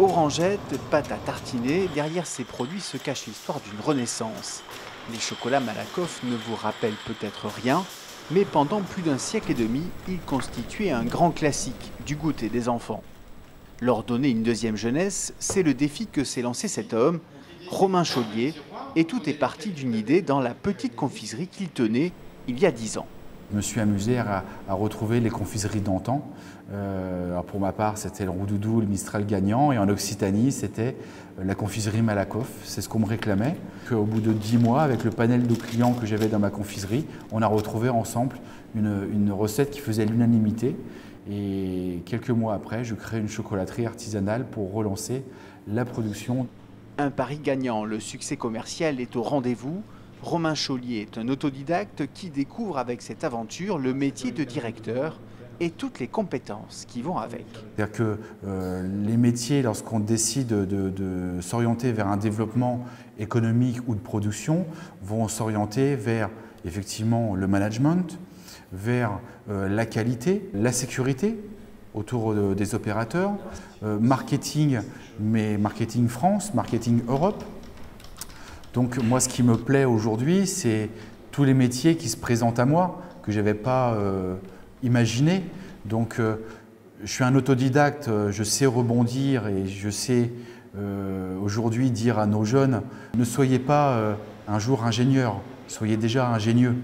Orangette, pâte à tartiner, derrière ces produits se cache l'histoire d'une renaissance. Les chocolats Malakoff ne vous rappellent peut-être rien, mais pendant plus d'un siècle et demi, ils constituaient un grand classique du goûter des enfants. Leur donner une deuxième jeunesse, c'est le défi que s'est lancé cet homme, Romain Chollier, et tout est parti d'une idée dans la petite confiserie qu'il tenait il y a 10 ans. Je me suis amusé à retrouver les confiseries d'antan. Pour ma part, c'était le Roudoudou, le Mistral gagnant, et en Occitanie, c'était la confiserie Malakoff. C'est ce qu'on me réclamait. Au bout de 10 mois, avec le panel de clients que j'avais dans ma confiserie, on a retrouvé ensemble une recette qui faisait l'unanimité. Et quelques mois après, je crée une chocolaterie artisanale pour relancer la production. Un pari gagnant, le succès commercial est au rendez-vous. Romain Chollier est un autodidacte qui découvre avec cette aventure le métier de directeur et toutes les compétences qui vont avec. C'est-à-dire que les métiers, lorsqu'on décide de s'orienter vers un développement économique ou de production, vont s'orienter vers effectivement le management, vers la qualité, la sécurité autour des opérateurs, marketing, mais marketing France, marketing Europe. Donc moi, ce qui me plaît aujourd'hui, c'est tous les métiers qui se présentent à moi, que je n'avais pas imaginé. Donc je suis un autodidacte, je sais rebondir et je sais aujourd'hui dire à nos jeunes, ne soyez pas un jour ingénieur, soyez déjà ingénieux.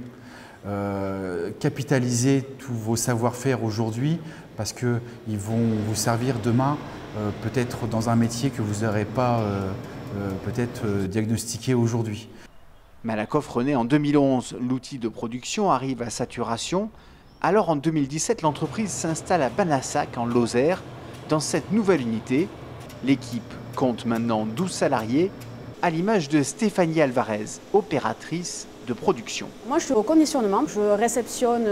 Capitalisez tous vos savoir-faire aujourd'hui parce qu'ils vont vous servir demain, peut-être dans un métier que vous n'aurez pas peut-être diagnostiqué aujourd'hui. Malakoff renaît en 2011. L'outil de production arrive à saturation. Alors en 2017, l'entreprise s'installe à Banassac en Lozère. Dans cette nouvelle unité, l'équipe compte maintenant 12 salariés, à l'image de Stéphanie Alvarez, opératrice de production. Moi, je suis au conditionnement. Je réceptionne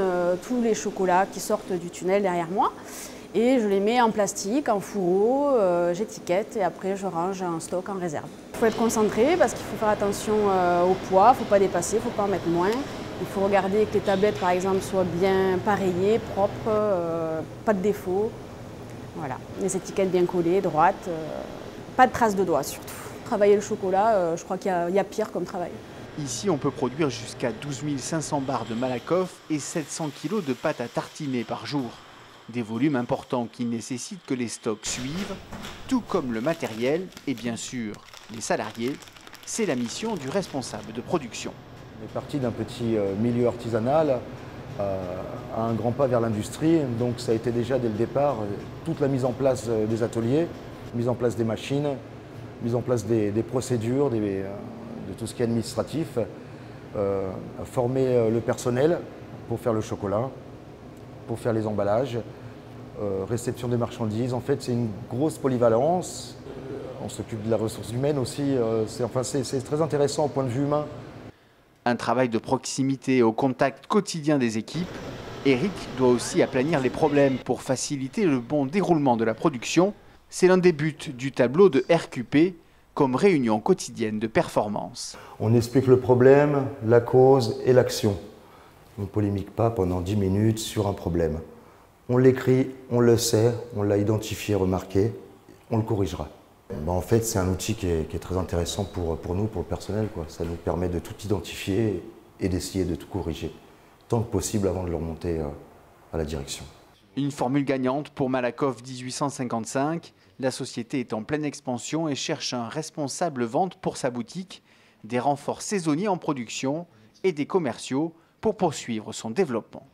tous les chocolats qui sortent du tunnel derrière moi et je les mets en plastique, en fourreau, j'étiquette et après je range en stock en réserve. Il faut être concentré parce qu'il faut faire attention au poids, il ne faut pas dépasser, il ne faut pas en mettre moins. Il faut regarder que les tablettes, par exemple, soient bien pareillées, propres, pas de défauts. Voilà, les étiquettes bien collées, droites, pas de traces de doigts surtout. Travailler le chocolat, je crois qu'il y a pire comme travail. Ici, on peut produire jusqu'à 12 500 barres de Malakoff et 700 kg de pâte à tartiner par jour. Des volumes importants qui nécessitent que les stocks suivent, tout comme le matériel et bien sûr les salariés. C'est la mission du responsable de production. On est parti d'un petit milieu artisanal à un grand pas vers l'industrie. Donc ça a été déjà dès le départ toute la mise en place des ateliers, mise en place des machines, mise en place des procédures, de tout ce qui est administratif, former le personnel pour faire le chocolat, pour faire les emballages, réception des marchandises. En fait, c'est une grosse polyvalence. On s'occupe de la ressource humaine aussi. C'est très intéressant au point de vue humain. Un travail de proximité au contact quotidien des équipes. Eric doit aussi aplanir les problèmes pour faciliter le bon déroulement de la production. C'est l'un des buts du tableau de RQP, comme réunion quotidienne de performance. On explique le problème, la cause et l'action. On ne polémique pas pendant 10 minutes sur un problème. On l'écrit, on le sait, on l'a identifié, remarqué, on le corrigera. En fait, c'est un outil qui est très intéressant pour nous, pour le personnel, quoi. Ça nous permet de tout identifier et d'essayer de tout corriger, tant que possible avant de le remonter à la direction. Une formule gagnante pour Malakoff 1855. La société est en pleine expansion et cherche un responsable vente pour sa boutique, des renforts saisonniers en production et des commerciaux pour poursuivre son développement.